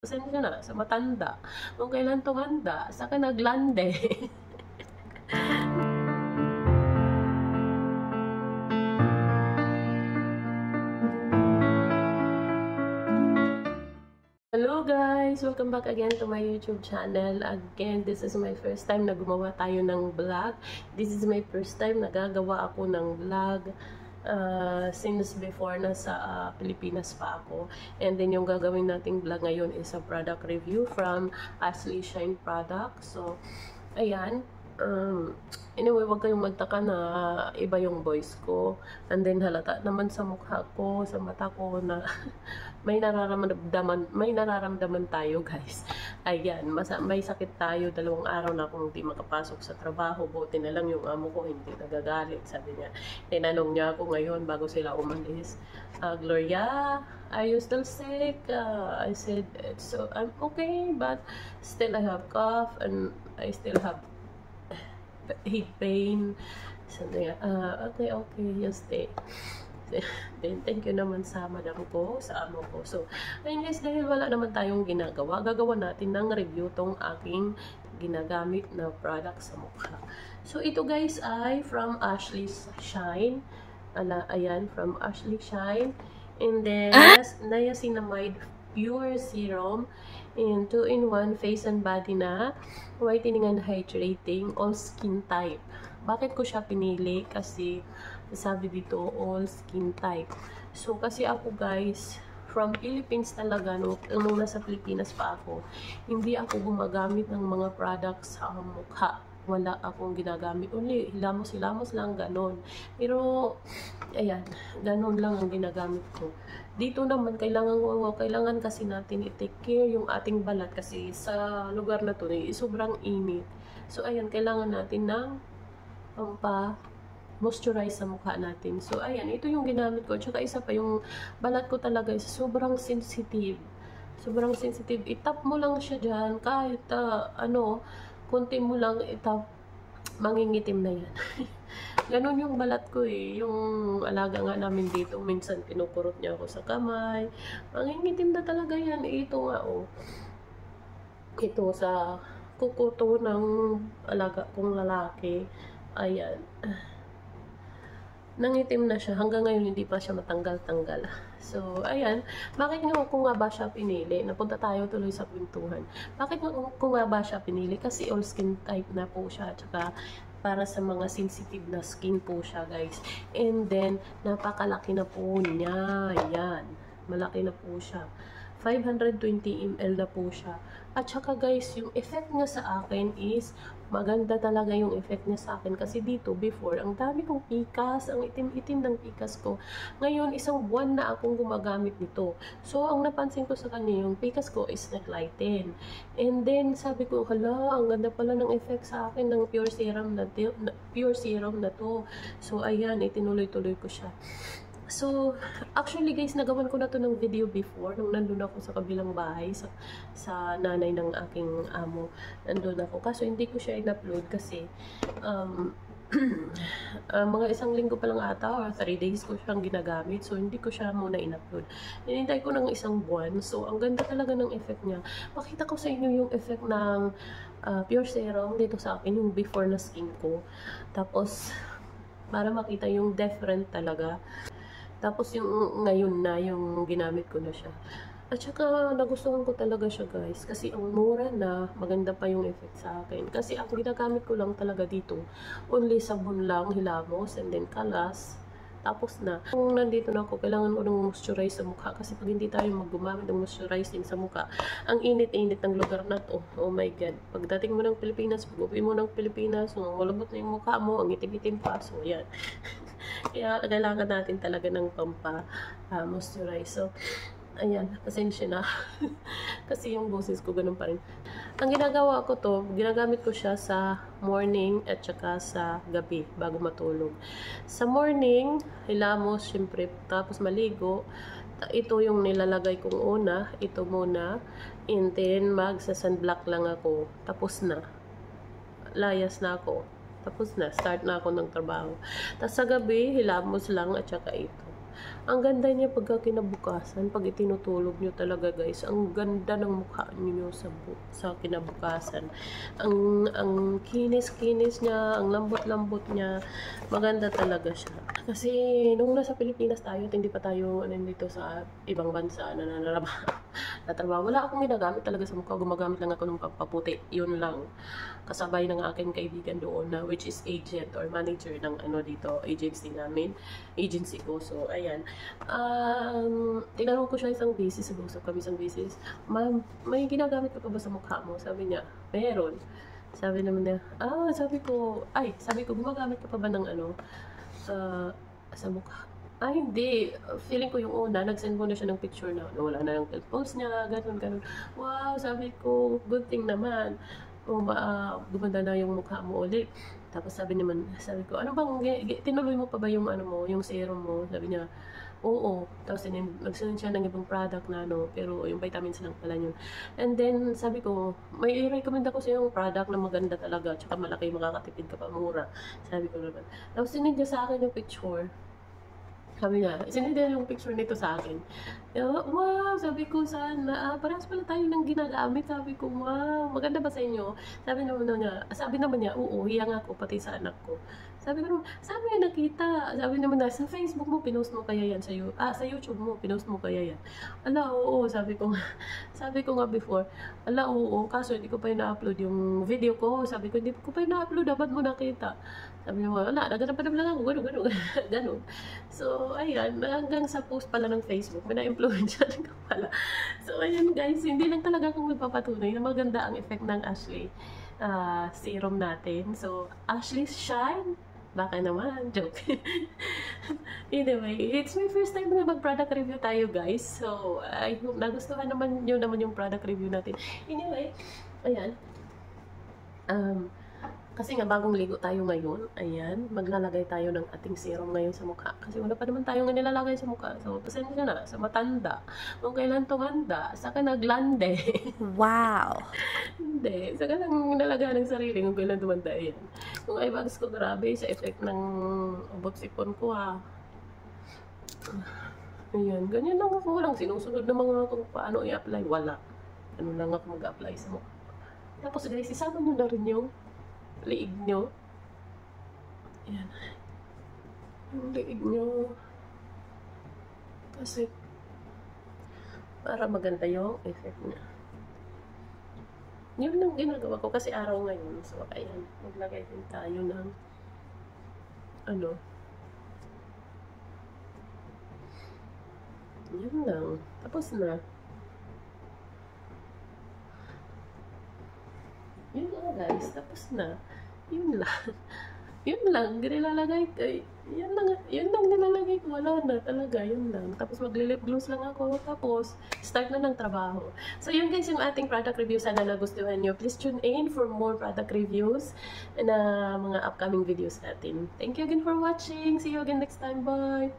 Pasensya na sa matanda. Kung kailan tumanda, saka naglande. Hello guys! Welcome back again to my YouTube channel. Again, this is my first time na gumawa tayo ng vlog. This is my first time na gagawa ako ng vlog. Since before nasa Pilipinas pa ako. And then yung gagawin nating vlog ngayon is a product review from Ashley Shine product. So, ayan. Anyway, wag kayong magtaka na iba yung voice ko. And then halata naman sa mukha ko, sa mata ko na may nararamdaman tayo, guys. Ayan, may sakit tayo. 2 araw na akong hindi makapasok sa trabaho. Buti na lang yung amo ko hindi nagagalit. Sabi niya, tinanong niya ako ngayon bago sila umalis, Gloria, are you still sick? I said, I'm okay, but still I have cough and I still have head pain. Sabi niya, okay, you stay. Then, thank you naman sa madam ko, sa amo ko. So, ayun guys, dahil wala naman tayong ginagawa, gagawa natin ng review tong aking ginagamit na product sa mukha. So, ito guys ay from Ashley Shine. Ayan, from Ashley Shine. And then, niacinamide pure serum. And 2-in-1 face and body na. Whitening and hydrating. All skin type. Bakit ko siya pinili? Kasi sabi dito, all skin type. So, kasi ako guys, from Philippines talaga, nung nasa Pilipinas pa ako, hindi ako gumagamit ng mga products sa mukha. Wala akong ginagamit. Only hilamos-hilamos lang, ganon. Pero, ayan, ganon lang ang ginagamit ko. Dito naman, kailangan kasi natin i-take care yung ating balat kasi sa lugar na to, sobrang init. So, ayan, kailangan natin ng moisturize sa mukha natin. So, ayan, ito yung ginamit ko. Tsaka isa pa, yung balat ko talaga is sobrang sensitive. Sobrang sensitive. Itap mo lang siya dyan. Kahit, kunti mo lang itap, mangingitim na yan. Ganon yung balat ko eh. Yung alaga nga namin dito, minsan kinukurot niya ako sa kamay. Mangingitim na talaga yan. Ito nga, oh. Ito sa kukuto ng alaga kong lalaki. Ayan. Nangitim na siya. Hanggang ngayon, hindi pa siya matanggal-tanggal. So, ayan. Bakit nga ko nga ba siya pinili? Napunta tayo tuloy sa kwentuhan. Bakit nga ko nga ba siya pinili? Kasi all skin type na po siya. Tsaka, para sa mga sensitive na skin po siya, guys. And then, napakalaki na po niya. Ayan. Malaki na po siya. 520 ml na po siya. At saka guys, yung effect niya sa akin is maganda talaga yung effect niya sa akin. Kasi dito, before, ang dami kong pikas, ang itim-itim ng pikas ko. Ngayon, 1 buwan na akong gumagamit nito. So, ang napansin ko sa kanya, yung pikas ko is naglighten. And then, sabi ko, hala, ang ganda pala ng effect sa akin ng pure serum na to. So, ayan, itinuloy-tuloy ko siya. So, actually guys, nagawan ko na to ng video before, nung nandun ako sa kabilang bahay, sa nanay ng aking amo, nandun ako. Kaso hindi ko siya in-upload kasi, mga 1 linggo pa lang ata, or 3 days ko siyang ginagamit. So, hindi ko siya muna in-upload. Hinintay ko ng 1 buwan. So, ang ganda talaga ng effect niya. Pakita ko sa inyo yung effect ng pure serum dito sa akin, yung before na skin ko. Tapos, para makita yung different talaga. Tapos yung ngayon na, yung ginamit ko na siya. At saka nagustuhan ko talaga siya guys. Kasi ang mura na, maganda pa yung effect sa akin. Kasi ang ginagamit ko lang talaga dito, only sabon lang, hilamos, and then kalas. Tapos na. Kung nandito na ako, kailangan ko ng moisturize sa mukha. Kasi pag hindi tayo maggumamit ng moisturizing sa mukha, ang init-init ng lugar na to. Oh my God. Pagdating mo ng Pilipinas, pag-uwi mo ng Pilipinas, malambot na yung mukha mo, ang itim-itim pa. So, yan. Kaya kailangan natin talaga ng moisturize. So, ayan, pasensya na. Kasi yung boses ko ganun pa rin. Ang ginagawa ko to, ginagamit ko siya sa morning at saka sa gabi bago matulog. Sa morning, hilamos, syempre, tapos maligo. Ito yung nilalagay kong una, ito muna. And then, magsa-sunblock lang ako. Tapos na. Layas na ako. Tapos na, start na ako ng trabaho. Tapos sa gabi, hilamos lang at saka ito. Ang ganda niya pagka kinabukasan, pag itinutulog niyo talaga guys, ang ganda ng mukha niyo sa kinabukasan. Ang kinis-kinis niya, ang lambot-lambot niya, maganda talaga siya. Kasi nung nasa Pilipinas tayo at hindi pa tayo nandito sa ibang bansa na natrabaho, wala akong ginagamit talaga sa mukha, gumagamit lang ako ng pampaputi, yun lang. Kasabay ng aking kaibigan doon na which is agent or manager ng dito, agency ko. So ayan, tinanong ko siya isang beses, nag-usap kami isang beses, ma'am, may ginagamit ka pa ba sa mukha mo? Sabi niya, meron. Sabi naman niya, sabi ko, gumagamit ka pa ba ng sa mukha? Hindi. Feeling ko yung una, nag-send mo na siya ng picture na wala na yung post niya, ganun. Wow, sabi ko, good thing naman. Gumanda na yung mukha mo ulit. Tapos sabi ko, ano bang, tinuloy mo pa ba yung yung serum mo? Sabi niya, oo. Tapos nagsunod siya ng ibang product na pero yung vitamins lang pala yun. And then, sabi ko, may i-recommend ako sa yung product na maganda talaga, tsaka malaki, makakatipid ka pa, mura. Sabi ko naman. Tapos sinend niya sa akin yung picture. Sabi niya, sinend yung picture nito sa akin. Wow, sabi ko, sana, parehas pala tayo nang ginagamit. Sabi ko, wow, maganda ba sa inyo? Sabi naman niya, oo, hiyang ako, pati sa anak ko. Sabi ko, sabi niya nakita. Sabi naman na, sa Facebook mo, pinost mo kaya yan sa YouTube mo, pinost mo kaya yan. Ala, oo, sabi ko nga before, ala, oo, kaso hindi ko pa yung na-upload yung video ko. Sabi ko, hindi ko pa yung na-upload, dapat mo nakita. Sabi niya, wala, naganap lang ako, gano'n. So, ayan, hanggang sa post pala ng Facebook, may na-influensya ko pala. So, ayan guys, hindi lang talaga akong magpapatunay na maganda ang effect ng Ashley serum natin. So, Ashley Shine, baka naman, joke. Anyway, it's my first time na mag-product review tayo guys. So, I hope nagustuhan naman yung product review natin. Anyway, ayan. Kasi nga bagong ligo tayo ngayon, ayan, maglalagay tayo ng ating serum ngayon sa mukha. Kasi wala pa naman tayong nilalagay sa mukha. So, pasensya na sa matanda. Kung kailan tumanda, saka naglande. Wow! Hindi, saka lang nalaga ng sarili kung kailan tumanda, ayan. Kung eye bags ko, grabe, sa effect ng ubot sipon ko Ayan, ganyan lang ako. Walang sinusunod na mga kung paano i-apply. Wala. Ano lang ako mag-apply sa mukha. Tapos guys, isama nyo na rin yung liig nyo. Ayan. Yung liig nyo. Kasi, para maganda yung effect niya. Yun lang ginagawa ko kasi araw ngayon. So, ayan. Maglagay din tayo ng yun lang. Tapos na. Yun lang guys. Tapos na. Yun lang. Yun lang. Nilalagay ko. Yun lang nilalagay ko. Wala na talaga. Yun lang. Tapos mag-lip gloss lang ako. Tapos, start na ng trabaho. So, yun guys yung ating product review. Sana nagustuhan nyo. Please tune in for more product reviews na mga upcoming videos natin. Thank you again for watching. See you again next time. Bye!